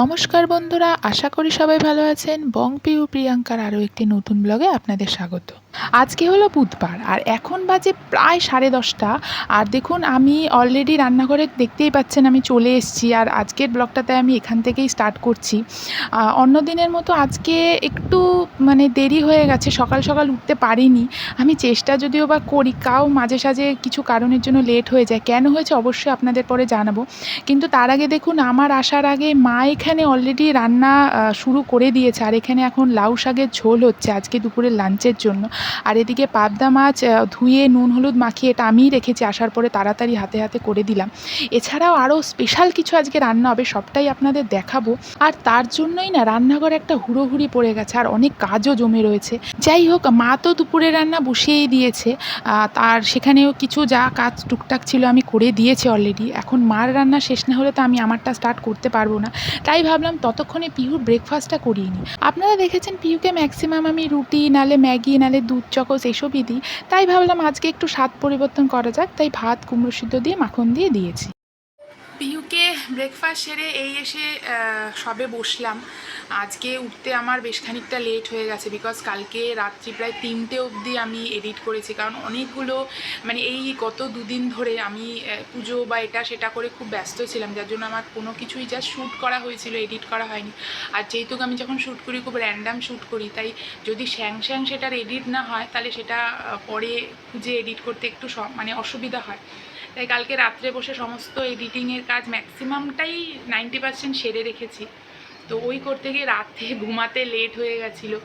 নমস্কার বন্ধুরা, আশা করি সবাই ভালো আছেন। বং পিউ প্রিয়াঙ্কার আরও একটি নতুন ব্লগে আপনাদের স্বাগত। আজকে হলো বুধবার আর এখন বাজে প্রায় 10:30। আর দেখুন, আমি অলরেডি রান্নাঘরে দেখতেই পাচ্ছেন আমি চলে এসেছি। আর আজকের ব্লগটাতে আমি এখান থেকেই স্টার্ট করছি। অন্য দিনের মতো আজকে একটু দেরি হয়ে গেছে, সকাল সকাল উঠতে পারিনি। আমি চেষ্টা যদিও বা করি, কাও মাঝে সাঝে কিছু কারণের জন্য লেট হয়ে যায়। কেন হয়েছে অবশ্যই আপনাদের পরে জানাবো। কিন্তু তার আগে দেখুন, আমার আসার আগে মা এখানে অলরেডি রান্না শুরু করে দিয়েছে। আর এখানে এখন লাউ শাকের ঝোল হচ্ছে আজকে দুপুরের লাঞ্চের জন্য। আর এদিকে পাবদা মাছ ধুয়ে নুন হলুদ মাখিয়ে, এটা আমিই রেখেছি, আসার পরে তাড়াতাড়ি হাতে হাতে করে দিলাম। এছাড়াও আরও স্পেশাল কিছু আজকে রান্না হবে, সবটাই আপনাদের দেখাবো। আর তার জন্যই না রান্নাঘরে একটা হুড়োহুড়ি পড়ে গেছে আর অনেক কাজও জমে রয়েছে। যাই হোক, মা তো দুপুরে রান্না বসিয়েই দিয়েছে। তার সেখানেও কিছু যা কাজ টুকটাক ছিল আমি করে দিয়েছি অলরেডি। এখন মার রান্না শেষ না হলে তো আমি আমারটা স্টার্ট করতে পারবো না। তাই ভাবলাম ততক্ষণে পিহুর ব্রেকফাস্টটা করিয়ে নিই। আপনারা দেখেছেন পিহুকে ম্যাক্সিমাম আমি রুটি, নালে ম্যাগি, নালে দুধ চকোস এসবই দিই। তাই ভাবলাম আজকে একটু স্বাদ পরিবর্তন করা যাক, তাই ভাত কুমড়ো সিদ্ধ দিয়ে মাখন দিয়ে দিয়েছি। পিহুকে ব্রেকফাস্ট সেরে এই এসে সবে বসলাম। আজকে উঠতে আমার বেশ খানিকটা লেট হয়ে গেছে, বিকজ কালকে রাত্রি প্রায় 3টে অবধি আমি এডিট করেছি। কারণ অনেকগুলো এই গত দুদিন ধরে আমি পুজো বা এটা সেটা করে খুব ব্যস্ত ছিলাম, যার জন্য আমার কোনো কিছুই জাস্ট শ্যুট করা হয়েছিল, এডিট করা হয়নি। আর যেহেতু আমি যখন শ্যুট করি খুব র্যান্ডাম শ্যুট করি, তাই যদি শ্যাং সেটার এডিট না হয় তাহলে সেটা পরে খুঁজে এডিট করতে একটু অসুবিধা হয়। তাই কালকে রাত্রে বসে সমস্ত এডিটিংয়ের কাজ ম্যাক্সিমামটাই 90% সেরে রেখেছি। তো ওই করতে গিয়ে রাতে ঘুমাতে লেট হয়ে গেছিলো,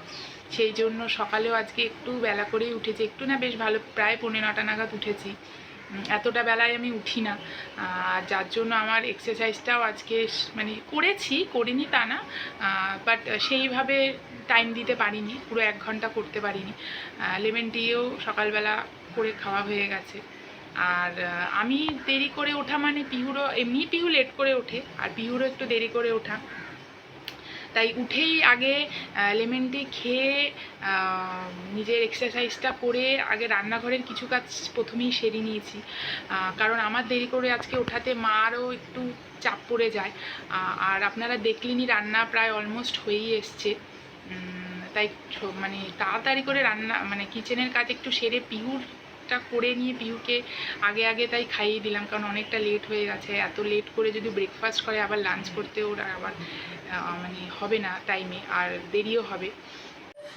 সেই জন্য সকালেও আজকে একটু বেলা করেই উঠেছি। একটু না, বেশ ভালো, প্রায় 9:45 নাগাদ উঠেছি। এতটা বেলায় আমি উঠি না, যার জন্য আমার এক্সারসাইজটাও আজকে করিনি তা না, বাট সেইভাবে টাইম দিতে পারিনি, পুরো 1 ঘন্টা করতে পারিনি। লেমন টিও সকালবেলা করে খাওয়া হয়ে গেছে। আর আমি দেরি করে ওঠা মানে পিহু লেট করে ওঠে, আর পিহুরও একটু দেরি করে ওঠা। তাই উঠেই আগে লেমন টি খেয়ে নিজের এক্সারসাইজটা করে আগে রান্নাঘরের কিছু কাজ প্রথমেই সেরে নিয়েছি। কারণ আমার দেরি করে আজকে ওঠাতে মারও একটু চাপ পড়ে যায়। আর আপনারা দেখলেনই রান্না প্রায় অলমোস্ট হয়েই এসছে। তাই তাড়াতাড়ি করে রান্না কিচেনের কাজ একটু সেরে পিহুরটা করে নিয়ে পিহুকে আগে তাই খাইয়ে দিলাম। কারণ অনেকটা লেট হয়ে গেছে। এত লেট করে যদি ব্রেকফাস্ট করে আবার লাঞ্চ করতে ওর আবার হবে না টাইমে, আর দেরিও হবে।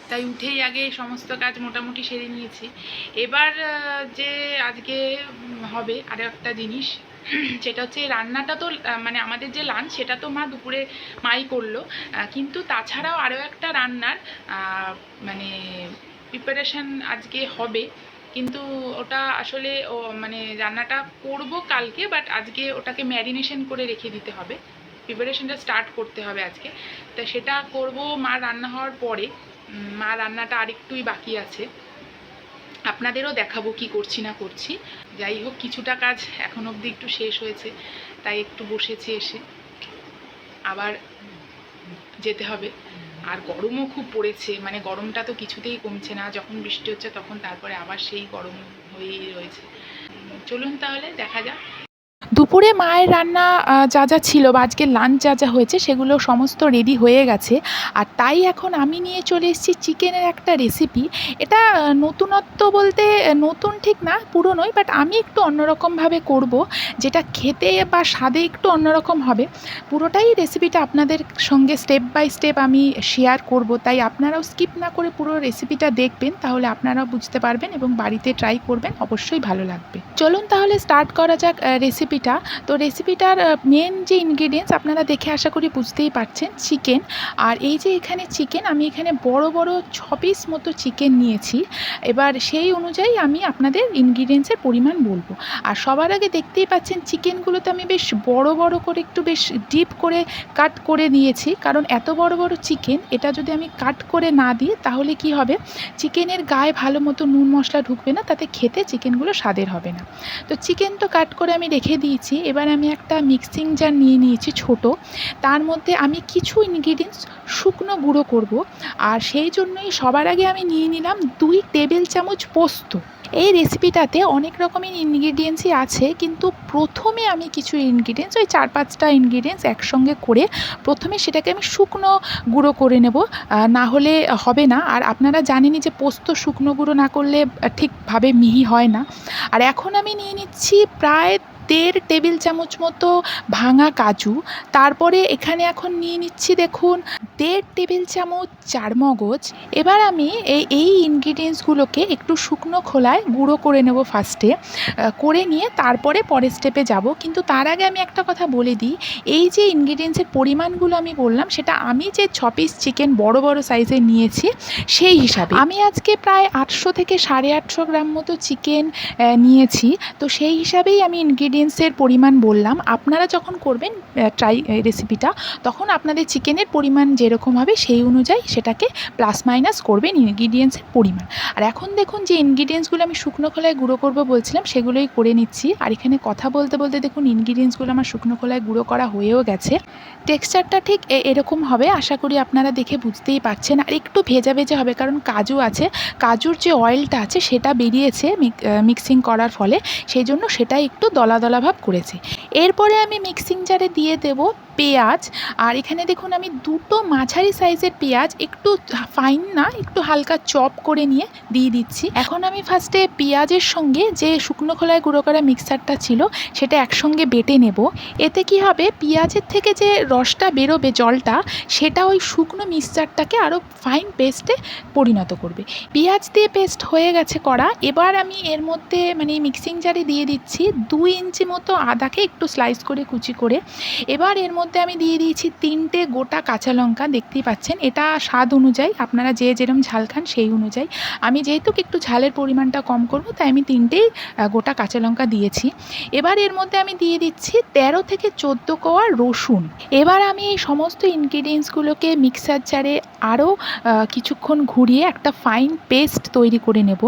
তাই উঠেই আগে সমস্ত কাজ মোটামুটি সেরে নিয়েছি। এবার যে আজকে হবে আরও একটা জিনিস, সেটা হচ্ছে রান্নাটা তো আমাদের যে লাঞ্চ সেটা তো মা দুপুরে মাই করলো, কিন্তু তাছাড়াও আরও একটা রান্নার প্রিপারেশান আজকে হবে। কিন্তু ওটা আসলে রান্নাটা করব কালকে, বাট আজকে ওটাকে ম্যারিনেশন করে রেখে দিতে হবে, প্রিপারেশনটা স্টার্ট করতে হবে আজকে। তা সেটা করব মা রান্না হওয়ার পরে। মা রান্নাটা আরেকটুই বাকি আছে, আপনাদেরও দেখাবো কি করছি না করছি। যাই হোক, কিছুটা কাজ এখন অবধি একটু শেষ হয়েছে, তাই একটু বসেছি, এসে আবার যেতে হবে। আর গরমও খুব পড়েছে, গরমটা তো কিছুতেই কমছে না। যখন বৃষ্টি হচ্ছে তখন তারপরে আবার সেই গরম হয়েই রয়েছে। চলুন তাহলে দেখা যাক। দুপুরে মায়ের রান্না যা যা ছিল বা আজকের লাঞ্চ যা যা হয়েছে সেগুলো সমস্ত রেডি হয়ে গেছে। আর তাই এখন আমি নিয়ে চলে এসেছি চিকেনের একটা রেসিপি। এটা নতুনত্ব বলতে নতুন ঠিক না, পুরনোই, বাট আমি একটু অন্যরকমভাবে করব, যেটা খেতে বা স্বাদে একটু অন্যরকম হবে। পুরোটাই রেসিপিটা আপনাদের সঙ্গে স্টেপ বাই স্টেপ আমি শেয়ার করব, তাই আপনারাও স্কিপ না করে পুরো রেসিপিটা দেখবেন, তাহলে আপনারাও বুঝতে পারবেন এবং বাড়িতে ট্রাই করবেন, অবশ্যই ভালো লাগবে। চলুন তাহলে স্টার্ট করা যাক রেসিপিটা। তো রেসিপিটার মেন যে ইনগ্রিডিয়েন্টস আপনারা দেখে আশা করি বুঝতেই পারছেন, চিকেন। আর এই যে এখানে চিকেন, আমি এখানে বড় বড় 6 পিস মতো চিকেন নিয়েছি। এবার সেই অনুযায়ী আমি আপনাদের ইনগ্রিডিয়েন্টসের পরিমাণ বলবো। আর সবার আগে দেখতেই পাচ্ছেন চিকেনগুলোতে আমি বেশ বড় বড় করে একটু বেশ ডিপ করে কাট করে দিয়েছি। কারণ এত বড় বড় চিকেন, এটা যদি আমি কাট করে না দিই তাহলে কি হবে, চিকেনের গায়ে ভালো মতো নুন মশলা ঢুকবে না, তাতে খেতে চিকেনগুলো স্বাদের হবে না। তো চিকেন তো কাট করে আমি রেখে দিয়েছি। এবার আমি একটা মিক্সিং জার নিয়ে নিয়েছি ছোট, তার মধ্যে আমি কিছু ইনগ্রিডিয়েন্টস শুকনো গুঁড়ো করব। আর সেই জন্যই সবার আগে আমি নিয়ে নিলাম 2 টেবিল চামচ পোস্ত। এই রেসিপিটাতে অনেক রকমের ইনগ্রিডিয়েন্টসই আছে, কিন্তু প্রথমে আমি কিছু ইনগ্রিডিয়েন্টস ওই 4-5টা ইনগ্রিডিয়েন্টস একসঙ্গে করে প্রথমে সেটাকে আমি শুকনো গুঁড়ো করে নেব, না হলে হবে না। আর আপনারা জানেনই যে পোস্ত শুকনো গুঁড়ো না করলে ঠিকভাবে মিহি হয় না। আর এখন আমি নিয়ে নিচ্ছি প্রায় 1.5 টেবিল চামচ মতো ভাঙা কাজু। তারপরে এখানে এখন নিয়ে নিচ্ছি দেখুন 1.5 টেবিল চামচ চারমগজ। এবার আমি এই ইনগ্রিডিয়েন্টসগুলোকে একটু শুকনো খোলায় গুঁড়ো করে নেব ফার্স্টে, করে নিয়ে তারপরে পরের স্টেপে যাব। কিন্তু তার আগে আমি একটা কথা বলে দিই, এই যে ইনগ্রিডিয়েন্টসের পরিমাণগুলো আমি বললাম সেটা আমি যে 6 পিস চিকেন বড় বড় সাইজের নিয়েছি সেই হিসাবে। আমি আজকে প্রায় 800 থেকে 850 গ্রাম মতো চিকেন নিয়েছি, তো সেই হিসাবেই আমি ইনগ্রিডিয়েন্টসের পরিমাণ বললাম। আপনারা যখন করবেন ট্রাই রেসিপিটা, তখন আপনাদের চিকেনের পরিমাণ যেরকম হবে সেই অনুযায়ী সেটাকে প্লাস মাইনাস করবেন ইনগ্রিডিয়েন্টসের পরিমাণ। আর এখন দেখুন যে ইনগ্রিডিয়েন্টসগুলো আমি শুকনো খোলায় গুঁড়ো করব বলছিলাম সেগুলোই করে নিচ্ছি। আর এখানে কথা বলতে বলতে দেখুন ইনগ্রিডিয়েন্টসগুলো আমার শুকনো খোলায় গুঁড়ো করা হয়েও গেছে। টেক্সচারটা ঠিক এরকম হবে, আশা করি আপনারা দেখে বুঝতেই পারছেন। আর একটু ভেজা ভেজা হবে, কারণ কাজু আছে, কাজুর যে অয়েলটা আছে সেটা বেরিয়েছে মিক্সিং করার ফলে, সেই জন্য সেটা একটু দলা দলা ভাব করেছে। এরপরে আমি মিক্সিং জারে দিয়ে দেব পেঁয়াজ। আর এখানে দেখুন আমি 2টো মাঝারি সাইজের পেঁয়াজ একটু ফাইন না, একটু হালকা চপ করে নিয়ে দিয়ে দিচ্ছি। এখন আমি ফার্স্টে পেঁয়াজের সঙ্গে যে শুকনো খোলায় গুঁড়ো করা মিক্সারটা ছিল সেটা একসঙ্গে বেটে নেব। এতে কি হবে, পেঁয়াজের থেকে যে রসটা বেরোবে, জলটা, সেটা ওই শুকনো মিক্সচারটাকে আরও ফাইন পেস্টে পরিণত করবে। পেঁয়াজ দিয়ে পেস্ট হয়ে গেছে করা। এবার আমি এর মধ্যে মানে মিক্সিং জারে দিয়ে দিচ্ছি 2 ইঞ্চি মতো আদাকে একটু স্লাইস করে কুচি করে। এবার এর মধ্যে আমি দিয়ে দিয়েছি 3টে গোটা কাঁচা লঙ্কা। দেখতেই পাচ্ছেন, এটা স্বাদ অনুযায়ী, আপনারা যে যেরকম ঝাল খান সেই অনুযায়ী। আমি যেহেতু একটু ঝালের পরিমাণটা কম করব, তাই আমি 3টেই গোটা কাঁচা লঙ্কা দিয়েছি। এবার এর মধ্যে আমি দিয়ে দিচ্ছি 13 থেকে 14 কোয়া রসুন। এবার আমি এই সমস্ত ইনগ্রিডিয়েন্টসগুলোকে মিক্সার জারে আরও কিছুক্ষণ ঘুরিয়ে একটা ফাইন পেস্ট তৈরি করে নেব।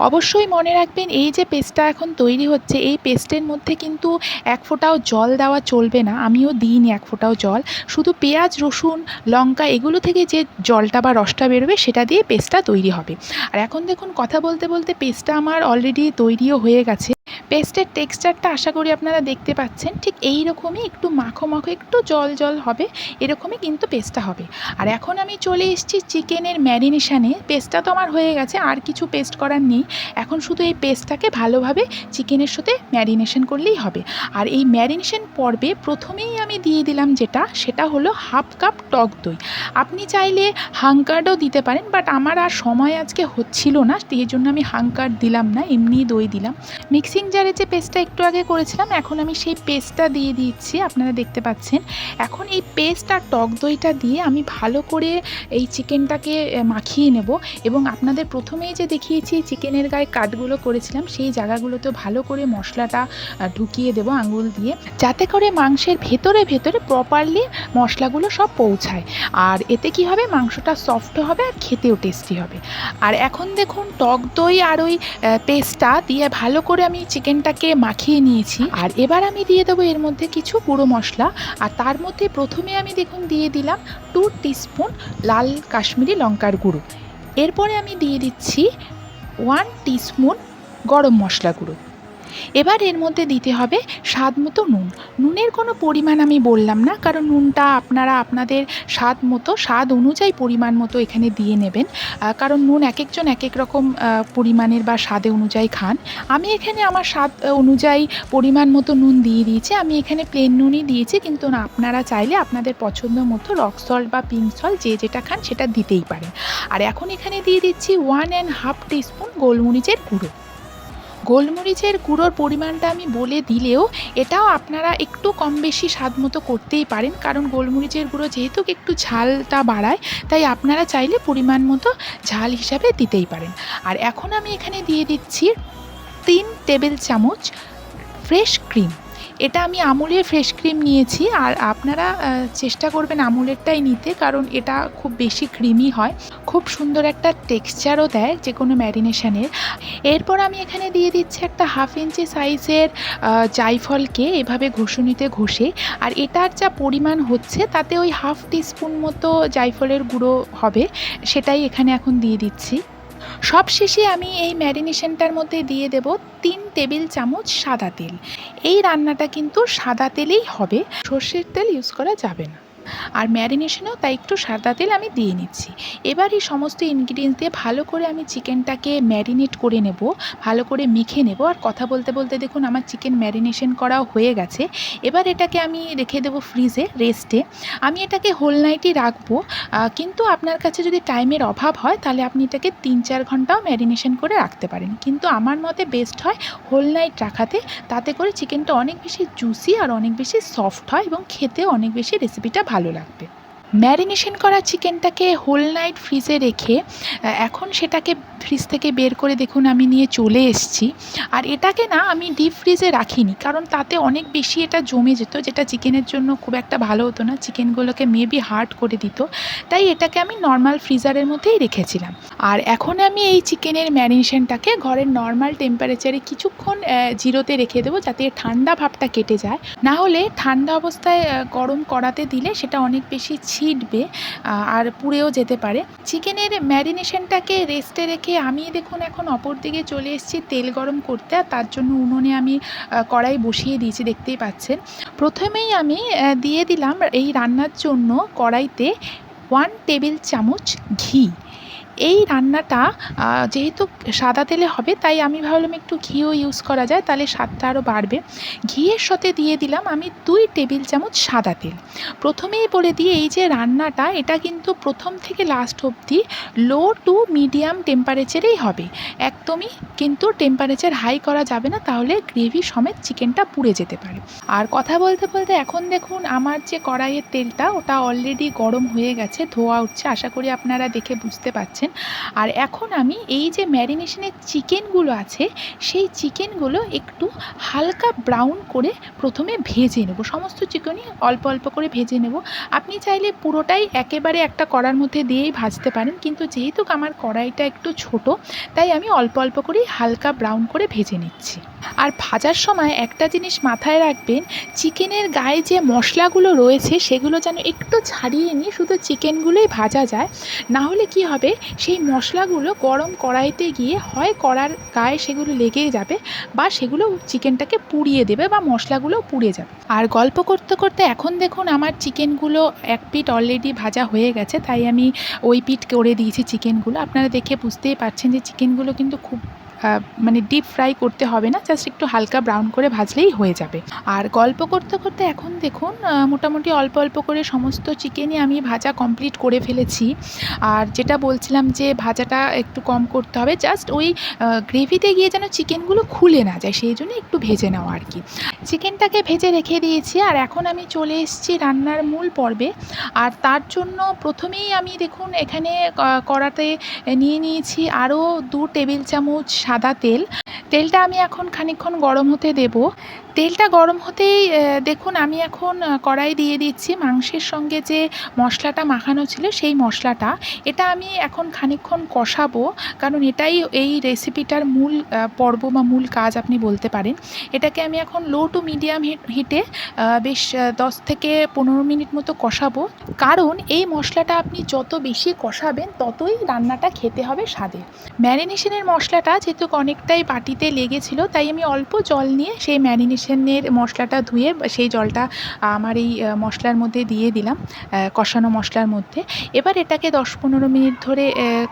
অবশ্যই মনে রাখবেন, এই যে পেস্টটা এখন তৈরি হচ্ছে, এই পেস্টের মধ্যে কিন্তু এক ফোঁটাও জল দেওয়া চলবে না। আমিও দিইনি এক ফোঁটাও জল, শুধু পেঁয়াজ, রসুন, লঙ্কা এগুলো থেকে যে জলটা বা রসটা বেরোবে সেটা দিয়ে পেস্টটা তৈরি হবে। আর এখন দেখুন কথা বলতে বলতে পেস্টটা আমার অলরেডি তৈরিও হয়ে গেছে। পেস্টের টেক্সচারটা আশা করি আপনারা দেখতে পাচ্ছেন, ঠিক এই রকমই একটু মাখো মাখো, একটু জল জল হবে, এরকমই কিন্তু পেস্টটা হবে। আর এখন আমি চলে এসেছি চিকেনের ম্যারিনেশানে। পেস্টটা তো আমার হয়ে গেছে, আর কিছু পেস্ট করার নেই। এখন শুধু এই পেস্টটাকে ভালোভাবে চিকেনের সাথে ম্যারিনেশন করলেই হবে। আর এই ম্যারিনেশন পর্বে প্রথমেই আমি দিয়ে দিলাম সেটা হলো 1/2 কাপ টক দই। আপনি চাইলে হাঙ্কার্ডও দিতে পারেন, বাট আমার আর সময় আজকে হচ্ছিল না, এই জন্য আমি হাঙ্কার্ড দিলাম না, এমনিই দই দিলাম। মিক্সিং জারে যে পেস্টটা একটু আগে করেছিলাম, এখন আমি সেই পেস্টটা দিয়ে দিচ্ছি, আপনারা দেখতে পাচ্ছেন। এখন এই পেস্ট আর টক দইটা দিয়ে আমি ভালো করে এই চিকেনটাকে মাখিয়ে নেব। এবং আপনাদের প্রথমেই যে দেখিয়েছি চিকেনের গায়ে কাটগুলো করেছিলাম, সেই জায়গাগুলোতে ভালো করে মশলাটা ঢুকিয়ে দেবো আঙুল দিয়ে, যাতে করে মাংসের ভেতরে ভেতরে প্রপারলি মশলাগুলো সব পৌঁছায়। আর এতে কি হবে, মাংসটা সফট হবে আর খেতেও টেস্টি হবে। আর এখন দেখুন টক দই আর ওই পেস্টটা দিয়ে ভালো করে আমি চিকেনটাকে মাখিয়ে নিয়েছি। আর এবার আমি দিয়ে দেবো এর মধ্যে কিছু গুঁড়ো মশলা। আর তার মধ্যে প্রথমে আমি দেখুন দিয়ে দিলাম 2 টিস্পুন লাল কাশ্মীরি লঙ্কার গুঁড়ো। এরপরে আমি দিয়ে দিচ্ছি 1 টিস্পুন গরম মশলা গুঁড়ো। এবার এর মধ্যে দিতে হবে স্বাদ মতো নুন। নুনের কোনো পরিমাণ আমি বললাম না, কারণ নুনটা আপনারা আপনাদের স্বাদ অনুযায়ী পরিমাণ মতো এখানে দিয়ে নেবেন, কারণ নুন এক একজন এক এক রকম পরিমাণের বা স্বাদে অনুযায়ী খান। আমি এখানে আমার স্বাদ অনুযায়ী পরিমাণ মতো নুন দিয়ে দিয়েছি। আমি এখানে প্লেন নুনই দিয়েছি, কিন্তু না, আপনারা চাইলে আপনাদের পছন্দ মতো রক সল্ট বা পিঙ্ক সল্ট যে যেটা খান সেটা দিতেই পারেন। আর এখন এখানে দিয়ে দিচ্ছি 1.5 টিস্পুন গোলমরিচের গুঁড়ো। গোলমরিচের গুঁড়োর পরিমাণটা আমি বলে দিলেও এটাও আপনারা একটু কম বেশি স্বাদ মতো করতেই পারেন, কারণ গোলমরিচের গুঁড়ো যেহেতু একটু ঝালটা বাড়ায়, তাই আপনারা চাইলে পরিমাণ মতো ঝাল হিসাবে দিতেই পারেন। আর এখন আমি এখানে দিয়ে দিচ্ছি 3 টেবিল চামচ ফ্রেশ ক্রিম। এটা আমি আমুলের ফ্রেশ ক্রিম নিয়েছি, আর আপনারা চেষ্টা করবেন আমুলেরটাই নিতে, কারণ এটা খুব বেশি ক্রিমি হয়, খুব সুন্দর একটা টেক্সচারও দেয় যে কোনো ম্যারিনেশনের। এরপর আমি এখানে দিয়ে দিচ্ছি একটা 1/2 ইঞ্চি সাইজের জায়ফলকে এভাবে ঘষুনিতে ঘষে। আর এটার যা পরিমাণ হচ্ছে তাতে ওই 1/2 টিস্পুন মতো জায়ফলের গুঁড়ো হবে, সেটাই এখানে এখন দিয়ে দিচ্ছি। সবশেষে আমি এই ম্যারিনেশনটার মধ্যে দিয়ে দেব 3 টেবিল চামচ সাদা তেল। এই রান্নাটা কিন্তু সাদা তেলেই হবে, সর্ষের তেল ইউজ করা যাবে না। আর ম্যারিনেশনেও তাই একটু সাদা তেল আমি দিয়ে নিচ্ছি। এবার এই সমস্ত ইনগ্রিডিয়েন্টস দিয়ে ভালো করে আমি চিকেনটাকে ম্যারিনেট করে নেব, ভালো করে মেখে নেব। আর কথা বলতে বলতে দেখুন আমার চিকেন ম্যারিনেশন করাও হয়ে গেছে। এবার এটাকে আমি রেখে দেবো ফ্রিজে রেস্টে। আমি এটাকে হোল নাইটই রাখবো, কিন্তু আপনার কাছে যদি টাইমের অভাব হয় তাহলে আপনি এটাকে 3-4 ঘন্টাও ম্যারিনেশন করে রাখতে পারেন, কিন্তু আমার মতে বেস্ট হয় হোল নাইট রাখাতে। তাতে করে চিকেনটা অনেক বেশি জুসি আর অনেক বেশি সফট হয় এবং খেতেও অনেক বেশি রেসিপিটা ভালো লাগবে। ম্যারিনেশন করা চিকেনটাকে হোল নাইট ফ্রিজে রেখে এখন সেটাকে ফ্রিজ থেকে বের করে দেখুন আমি নিয়ে চলে এসেছি। আর এটাকে না আমি ডিপ ফ্রিজে রাখিনি, কারণ তাতে অনেক বেশি এটা জমে যেত, যেটা চিকেনের জন্য খুব একটা ভালো হতো না, চিকেনগুলোকে মেবি হার্ড করে দিত। তাই এটাকে আমি নর্মাল ফ্রিজারের মধ্যেই রেখেছিলাম। আর এখন আমি এই চিকেনের ম্যারিনেশনটাকে ঘরের নর্মাল টেম্পারেচারে কিছুক্ষণ জিরোতে রেখে দেবো, যাতে ঠান্ডা ভাবটা কেটে যায়। না হলে ঠান্ডা অবস্থায় গরম কড়াতে দিলে সেটা অনেক বেশি ছিটবে আর পুড়েও যেতে পারে। চিকেনের ম্যারিনেশনটাকে রেস্টে রেখে আমি দেখুন এখন অপর দিকে চলে এসেছি তেল গরম করতে। আর তার জন্য উনুনে আমি কড়াই বসিয়ে দিয়েছি, দেখতেই পাচ্ছেন। প্রথমেই আমি দিয়ে দিলাম এই রান্নার জন্য কড়াইতে 1 টেবিল চামচ ঘি। এই রান্নাটা যেহেতু সাদা তেলে হবে তাই আমি ভাবলাম একটু ঘিও ইউজ করা যায়, তাহলে স্বাদটা আরও বাড়বে। ঘিয়ের সাথে দিয়ে দিলাম আমি 2 টেবিল চামচ সাদা তেল। প্রথমেই বলে দিই এই যে রান্নাটা এটা কিন্তু প্রথম থেকে লাস্ট অবধি লো টু মিডিয়াম টেম্পারেচারেই হবে, একদমই কিন্তু টেম্পারেচার হাই করা যাবে না, তাহলে গ্রেভি সমেত চিকেনটা পুড়ে যেতে পারে। আর কথা বলতে বলতে এখন দেখুন আমার যে কড়াইয়ের তেলটা ওটা অলরেডি গরম হয়ে গেছে, ধোয়া উঠছে, আশা করি আপনারা দেখে বুঝতে পারছেন। আর এখন আমি এই যে ম্যারিনেশনের চিকেনগুলো আছে সেই চিকেনগুলো একটু হালকা ব্রাউন করে প্রথমে ভেজে নেব। সমস্ত চিকেনই অল্প অল্প করে ভেজে নেব। আপনি চাইলে পুরোটাই একেবারে একটা কড়ার মধ্যে দিয়েই ভাজতে পারেন, কিন্তু যেহেতু আমার কড়াইটা একটু ছোট তাই আমি অল্প অল্প করেই হালকা ব্রাউন করে ভেজে নিচ্ছি। আর ভাজার সময় একটা জিনিস মাথায় রাখবেন, চিকেনের গায়ে যে মশলাগুলো রয়েছে সেগুলো যেন একটু ছাড়িয়ে নিয়ে শুধু চিকেনগুলোই ভাজা যায়। না হলে কি হবে, সেই মশলাগুলো গরম কড়াইতে গিয়ে হয় কড়ার গায়ে সেগুলো লেগে যাবে বা সেগুলো চিকেনটাকে পুড়িয়ে দেবে বা মশলাগুলো পুড়ে যাবে। আর গল্প করতে করতে এখন দেখুন আমার চিকেনগুলো এক পিঠ অলরেডি ভাজা হয়ে গেছে, তাই আমি ওই পিঠ করে দিয়েছি চিকেনগুলো। আপনারা দেখে বুঝতেই পারছেন যে চিকেনগুলো কিন্তু খুব মানে ডিপ ফ্রাই করতে হবে না, জাস্ট একটু হালকা ব্রাউন করে ভাজলেই হয়ে যাবে। আর গল্প করতে করতে এখন দেখুন মোটামুটি অল্প অল্প করে সমস্ত চিকেনই আমি ভাজা কমপ্লিট করে ফেলেছি। আর যেটা বলছিলাম যে ভাজাটা একটু কম করতে হবে, জাস্ট ওই গ্রেভিতে গিয়ে যেন চিকেনগুলো খুলে না যায় সেই জন্য একটু ভেজে নেওয়া আর কি। চিকেনটাকে ভেজে রেখে দিয়েছি আর এখন আমি চলে এসেছি রান্নার মূল পর্বে। আর তার জন্য প্রথমেই আমি দেখুন এখানে কড়াতে নিয়ে নিয়েছি আরও 2 টেবিল চামচ সাদা তেল। তেলটা আমি এখন খানিকক্ষণ গরম হতে দেব। তেলটা গরম হতেই দেখুন আমি এখন কড়াই দিয়ে দিচ্ছি মাংসের সঙ্গে যে মশলাটা মাখানো ছিল সেই মশলাটা। এটা আমি এখন খানিকক্ষণ কষাবো, কারণ এটাই এই রেসিপিটার মূল পর্ব বা মূল কাজ আপনি বলতে পারেন। এটাকে আমি এখন লো টু মিডিয়াম হিটে বেশ 10 থেকে 15 মিনিট মতো কষাবো, কারণ এই মশলাটা আপনি যত বেশি কষাবেন ততই রান্নাটা খেতে হবে স্বাদের। ম্যারিনেশনের মশলাটা যেহেতু অনেকটাই বাটিতে লেগেছিল তাই আমি অল্প জল নিয়ে সেই ম্যারিনেশনের মশলাটা ধুয়ে সেই জলটা আমার এই মশলার মধ্যে দিয়ে দিলাম, কষানো মশলার মধ্যে। এবার এটাকে 10-15 মিনিট ধরে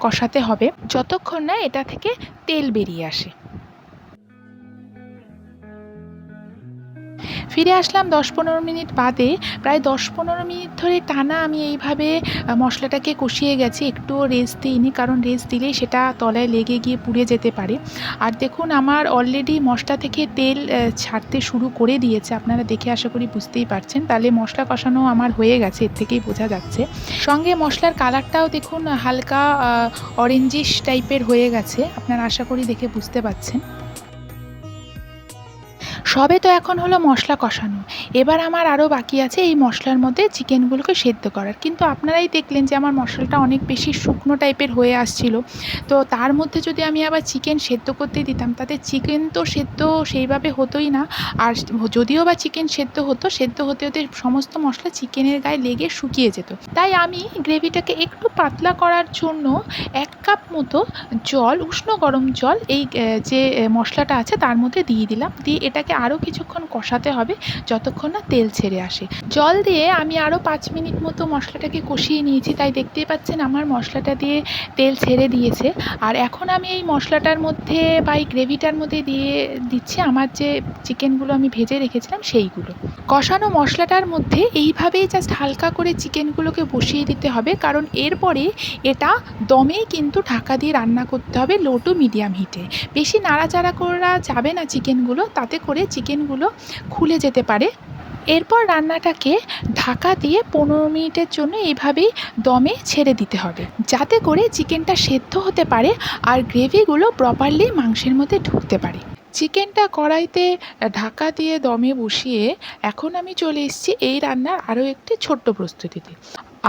কষাতে হবে যতক্ষণ না এটা থেকে তেল বেরিয়ে আসে। ফিরে আসলাম 10-15 মিনিট বাদে। প্রায় 10-15 মিনিট ধরে টানা আমি এইভাবে মশলাটাকে কষিয়ে গেছি, একটুও রেস্ট দিইনি, কারণ রেস্ট দিলেই সেটা তলায় লেগে গিয়ে পুড়ে যেতে পারে। আর দেখুন আমার অলরেডি মশলা থেকে তেল ছাড়তে শুরু করে দিয়েছে, আপনারা দেখে আশা করি বুঝতেই পারছেন। তাহলে মশলা কষানো আমার হয়ে গেছে, এর থেকেই বোঝা যাচ্ছে। সঙ্গে মশলার কালারটাও দেখুন হালকা অরেঞ্জিশ টাইপের হয়ে গেছে, আপনারা আশা করি দেখে বুঝতে পারছেন। সবে তো এখন হলো মশলা কষানো, এবার আমার আরও বাকি আছে এই মশলার মধ্যে চিকেনগুলোকে সেদ্ধ করার। কিন্তু আপনারাই দেখলেন যে আমার মশলাটা অনেক বেশি শুকনো টাইপের হয়ে আসছিল। তো তার মধ্যে যদি আমি আবার চিকেন সেদ্ধ করতে দিতাম, তাতে চিকেন তো সেদ্ধ সেইভাবে হতোই না। আর যদিও বা চিকেন সেদ্ধ হতো, সেদ্ধ হতে হতে সমস্ত মশলা চিকেনের গায়ে লেগে শুকিয়ে যেত। তাই আমি গ্রেভিটাকে একটু পাতলা করার জন্য 1 কাপ মতো জল, উষ্ণ গরম জল এই যে মশলাটা আছে তার মধ্যে দিয়ে দিলাম। দিয়ে এটাকে আরও কিছুক্ষণ কষাতে হবে যতক্ষণ না তেল ছেড়ে আসে। জল দিয়ে আমি আরও 5 মিনিট মতো মশলাটাকে কষিয়ে নিয়েছি। তাই দেখতেই পাচ্ছেন আমার মশলাটা দিয়ে তেল ছেড়ে দিয়েছে। আর এখন আমি এই মশলাটার মধ্যে বা এই গ্রেভিটার মধ্যে দিয়ে দিচ্ছি আমার যে চিকেনগুলো আমি ভেজে রেখেছিলাম সেইগুলো। কষানো মশলাটার মধ্যে এইভাবেই জাস্ট হালকা করে চিকেনগুলোকে বসিয়ে দিতে হবে, কারণ এরপরে এটা দমেই কিন্তু ঢাকা দিয়ে রান্না করতে হবে লো টু মিডিয়াম হিটে। বেশি নাড়াচাড়া করা যাবে না চিকেনগুলো, তাতে করে চিকেনগুলো খুলে যেতে পারে। এরপর রান্নাটাকে ঢাকা দিয়ে 15 মিনিটের জন্য এইভাবেই দমে ছেড়ে দিতে হবে, যাতে করে চিকেনটা সেদ্ধ হতে পারে আর গ্রেভিগুলো প্রপারলি মাংসের মধ্যে ঢুকতে পারে। চিকেনটা কড়াইতে ঢাকা দিয়ে দমে বসিয়ে এখন আমি চলে এসেছি এই রান্নার আরও একটি ছোট্ট প্রস্তুতিতে।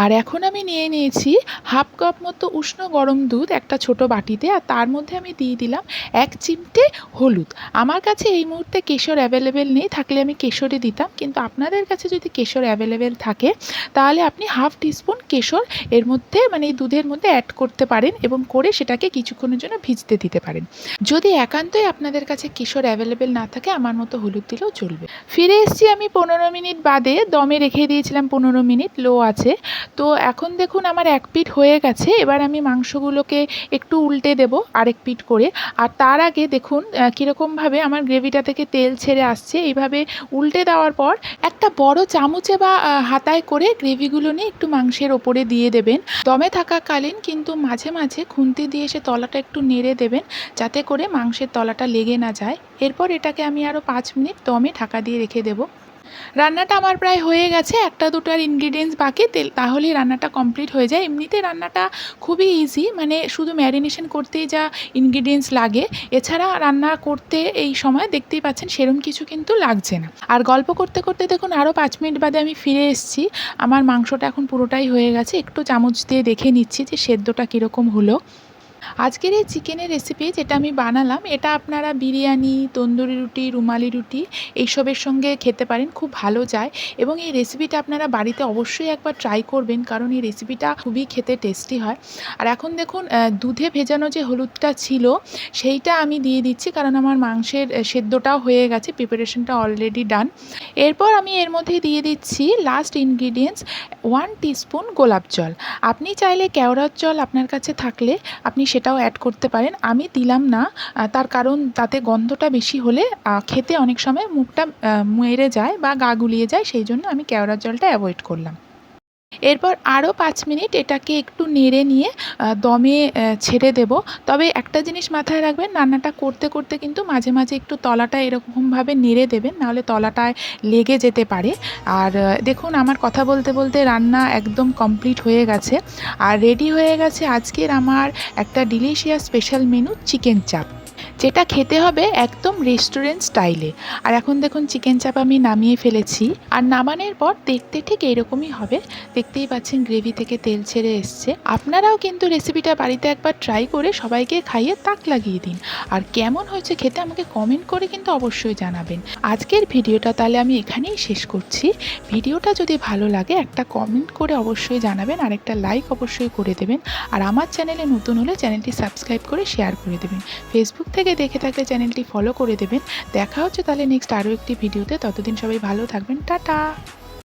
আর এখন আমি নিয়ে নিয়েছি 1/2 কাপ মতো উষ্ণ গরম দুধ একটা ছোট বাটিতে, আর তার মধ্যে আমি দিয়ে দিলাম 1 চিমটে হলুদ। আমার কাছে এই মুহূর্তে কেশর অ্যাভেলেবেল নেই, থাকলে আমি কেশরই দিতাম, কিন্তু আপনাদের কাছে যদি কেশর অ্যাভেলেবেল থাকে তাহলে আপনি 1/2 টিস্পুন কেশর এর মধ্যে মানে এই দুধের মধ্যে অ্যাড করতে পারেন এবং করে সেটাকে কিছুক্ষণের জন্য ভিজতে দিতে পারেন। যদি একান্তই আপনাদের কাছে কেশর অ্যাভেলেবেল না থাকে আমার মতো হলুদ দিলেও চলবে। ফিরে এসেছি আমি 15 মিনিট বাদে, দমে রেখে দিয়েছিলাম 15 মিনিট লো আছে। তো এখন দেখুন আমার 1 পিঠ হয়ে গেছে। এবার আমি মাংসগুলোকে একটু উল্টে দেবো আরেক পিঠ করে। আর তার আগে দেখুন কীরকমভাবে আমার গ্রেভিটা থেকে তেল ছেড়ে আসছে। এইভাবে উল্টে দেওয়ার পর একটা বড় চামচে বা হাতায় করে গ্রেভিগুলো নিয়ে একটু মাংসের ওপরে দিয়ে দেবেন। দমে থাকাকালীন কিন্তু মাঝে মাঝে খুন্তি দিয়ে সে তলাটা একটু নেড়ে দেবেন, যাতে করে মাংসের তলাটা লেগে না যায়। এরপর এটাকে আমি আরও 5 মিনিট দমে ঢাকা দিয়ে রেখে দেবো। রান্নাটা আমার প্রায় হয়ে গেছে, 1-2 আর ইনগ্রিডিয়েন্টস বাকি, তাহলেই রান্নাটা কমপ্লিট হয়ে যায়। এমনিতে রান্নাটা খুবই ইজি, মানে শুধু ম্যারিনেশন করতেই যা ইনগ্রিডিয়েন্টস লাগে, এছাড়া রান্না করতে এই সময় দেখতেই পাচ্ছেন সেরম কিছু কিন্তু লাগছে না। আর গল্প করতে করতে দেখুন আরও 5 মিনিট বাদে আমি ফিরে এসেছি। আমার মাংসটা এখন পুরোটাই হয়ে গেছে। একটু চামচ দিয়ে দেখে নিচ্ছি যে সেদ্ধটা কীরকম হলো। আজকের এই চিকেনের রেসিপি যেটা আমি বানালাম, এটা আপনারা বিরিয়ানি, তন্দুরি রুটি, রুমালি রুটি এইসবের সঙ্গে খেতে পারেন, খুব ভালো যায়। এবং এই রেসিপিটা আপনারা বাড়িতে অবশ্যই একবার ট্রাই করবেন, কারণ এই রেসিপিটা খুবই খেতে টেস্টি হয়। আর এখন দেখুন দুধে ভেজানো যে হলুদটা ছিল সেইটা আমি দিয়ে দিচ্ছি, কারণ আমার মাংসের সেদ্ধটাও হয়ে গেছে, প্রিপারেশনটা অলরেডি ডান। এরপর আমি এর মধ্যে দিয়ে দিচ্ছি লাস্ট ইনগ্রিডিয়েন্টস 1 টিস্পুন গোলাপ জল। আপনি চাইলে কেওড়ার জল আপনার কাছে থাকলে আপনি সেটাও অ্যাড করতে পারেন। আমি দিলাম না, তার কারণ তাতে গন্ধটা বেশি হলে খেতে অনেক সময় মুখটা মেরে যায় বা গা গুলিয়ে যায়, সেই জন্য আমি কেওড়ার জলটা অ্যাভয়েড করলাম। এরপর আরও 5 মিনিট এটাকে একটু নেড়ে নিয়ে দমে ছেড়ে দেব। তবে একটা জিনিস মাথায় রাখবেন, রান্নাটা করতে করতে কিন্তু মাঝে মাঝে একটু তলাটা এরকমভাবে নেড়ে দেবেন, নাহলে তলাটায় লেগে যেতে পারে। আর দেখুন আমার কথা বলতে বলতে রান্না একদম কমপ্লিট হয়ে গেছে, আর রেডি হয়ে গেছে আজকের আমার একটা ডিলিশিয়াস স্পেশাল মেনু চিকেন চাপ, যেটা খেতে হবে একদম রেস্টুরেন্ট স্টাইলে। আর এখন দেখুন চিকেন চাপ আমি নামিয়ে ফেলেছি, আর নামানোর পর দেখতে ঠিক এইরকমই হবে। দেখতেই পাচ্ছেন গ্রেভি থেকে তেল ছেড়ে এসছে। আপনারাও কিন্তু রেসিপিটা বাড়িতে একবার ট্রাই করে সবাইকে খাইয়ে তাক লাগিয়ে দিন। আর কেমন হয়েছে খেতে আমাকে কমেন্ট করে কিন্তু অবশ্যই জানাবেন। আজকের ভিডিওটা তাহলে আমি এখানেই শেষ করছি। ভিডিওটা যদি ভালো লাগে একটা কমেন্ট করে অবশ্যই জানাবেন, আর একটা লাইক অবশ্যই করে দেবেন। আর আমার চ্যানেলে নতুন হলে চ্যানেলটি সাবস্ক্রাইব করে শেয়ার করে দেবেন। ফেসবুক থেকে দেখে থাকলে চ্যানেলটি ফলো করে দেবেন। দেখা হচ্ছে তাহলে নেক্সট আরও একটি ভিডিওতে। ততদিন সবাই ভালো থাকবেন। টাটা।